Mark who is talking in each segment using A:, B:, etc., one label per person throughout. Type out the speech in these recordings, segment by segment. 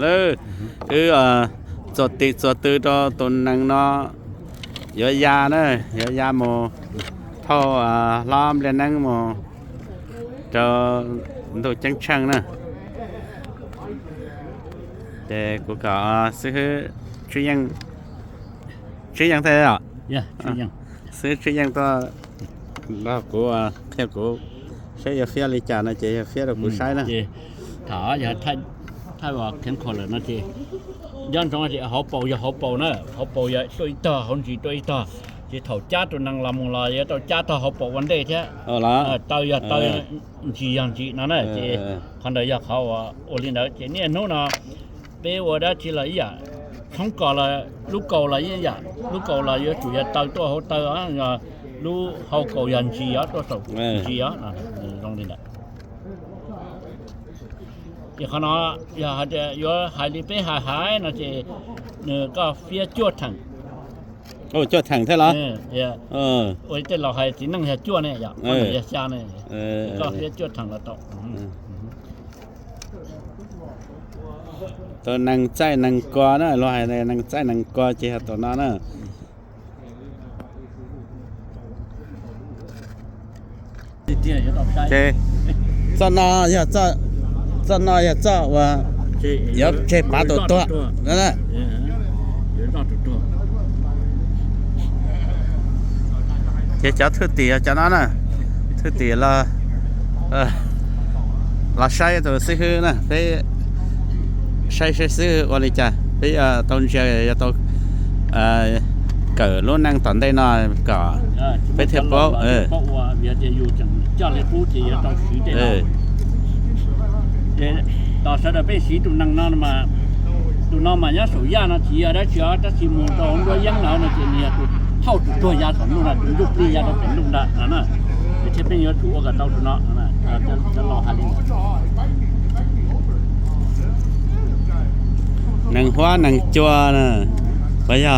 A: Đó cứ cho tị cho tư cho tuần năng nó dở da mồ thâu lom lên năng mồ cho đồ trắng trắng nè để của cả sư chuyên thế ạ sư chuyên to đó của theo của sẽ giờ phía lý trả nó chỉ phía được của sai nè
B: thả giờ thayว่าเข้มข้นเลยนะทีย้อนตรงที่เขาเป่าอย่าเขาเป่านะเขาเป่าอย่าตัวอีตาคนสิตัวอีตาที่เฒ่าจ้าตัวนังลำมงลายตัวจ้าตัวเขาเป่าวันเดแท้
A: ล่ะ
B: เตาอย่าเตาจีอย่างจีนั่นน่ะที่คันใดอยากเขาว่าโอลินดาที่เนี่ยโน่นน่ะเปว่าได้ที่ละอย่างทั้งก่อละลูกเก่าละอย่างลูกเก่าละเยอะจุยเตาตัวเขาเตาอ่ะลูกเขาเก่ายันจีอ่ะตัวสองจีอ่ะนั่นตรงนี้น่ะอีขณะอย่าจะอยู่หายลิไปหายนะจะเนี่ยก็เฟียจวดถัง
A: โอ้จวดถังใช่เหรอ
B: โอ้ยแต่เราให้สินั่งให้จวดเนี่ยอย่าอย่าช้าเนี่ยก็เฟียจวดถังละต่อ
A: ตัวนั่งใจนั่งกอนะเราให้ได้นั่งใจนั่งกอจิฮะตัวนั้นน่ะเจจะนออย่าจะนออย่าจะว่าอย่าเจ็บปาตัวนั่นน่ะเจจะถือตีจะนั่นน่ะถือตีละละใช้ตัวซื้อนะไปใช้ซื้อว่าเลยจ้ะไปตอนเช้าจะต้องเกิดรุ่นนั่งตอนได้น่ะก็ไปเที่ยวเพราะ
B: ว่าเวียจะอยู่จังจ้าเลยผู้ที่จะต้องสีได้ต่อสะไปสีตุนังนั่นมาตุนมาเนี่ยสุยานะที่อะไรที่จะสิมุตองด้วยยังแล้วนะที่เนี่ยตุเท่าตัวยาสองนู่นน่ะลูกปลียาเป็นลูกน่ะน่ะไม่ใช่เป็นเยอะถูกกับเต้าตุเนาะน่ะจะรอหาลิง
A: นังหัวนังจัวน่ะไปย่า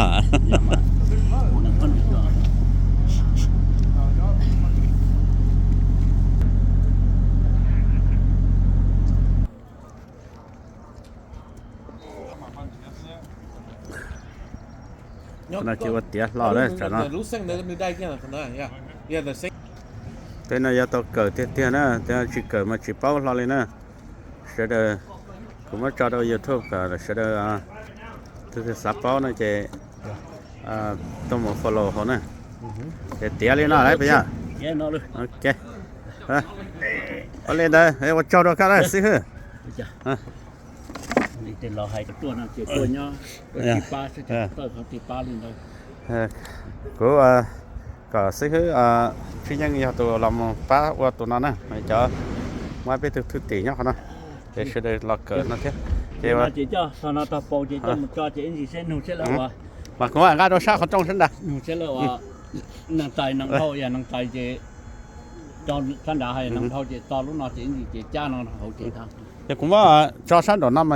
A: น่าจะว่าเตี้ยรอเลยจ้ะเนาะเป็นน่ะอย่าต้องเกิดเตี้ยๆนะแต่สิเกิดมาสิเป้ารอเลยนะเสด็จกูมาจอดเอา YouTube ก็เสด็จคือสับเป้านะเจต้องมา follow เขานะเตี้ยเลยนะอะไรไปย่ะโอเคเอาเลยได้เฮ้ยว่าจอดกันได้สิ
B: นี่แต่เราให้ตัวนั้นเจ็บตัวเนาะตีปลาซะจ้ะเขาตีปลาเลย
A: กูก็ซื้อที่ยังอยู่ตัวลำปลาว่าตัวนั้นนะไม่เจอมาไปถึงตีเนาะนะเดี๋ยวจะได้ล็อกเกิดนะเจ้
B: ว่าเจ้าสนาตาโปเจ้ามันก็จะอินสิเส้นหนูเสร็จแล้วว่า
A: มาก็ว่างานเราชาเขาจ้องฉันด่ะ
B: หนูเสร็จแล้วว่านางใจนางเฮาอย่านางใจเจจอนท่านด่าให้นางเฮาเจตอนลูกนอเจอินสิเจจ้านางเฮาเจทาง
A: เดี๋ยวผมว่าจอฉันโดนน้ำมา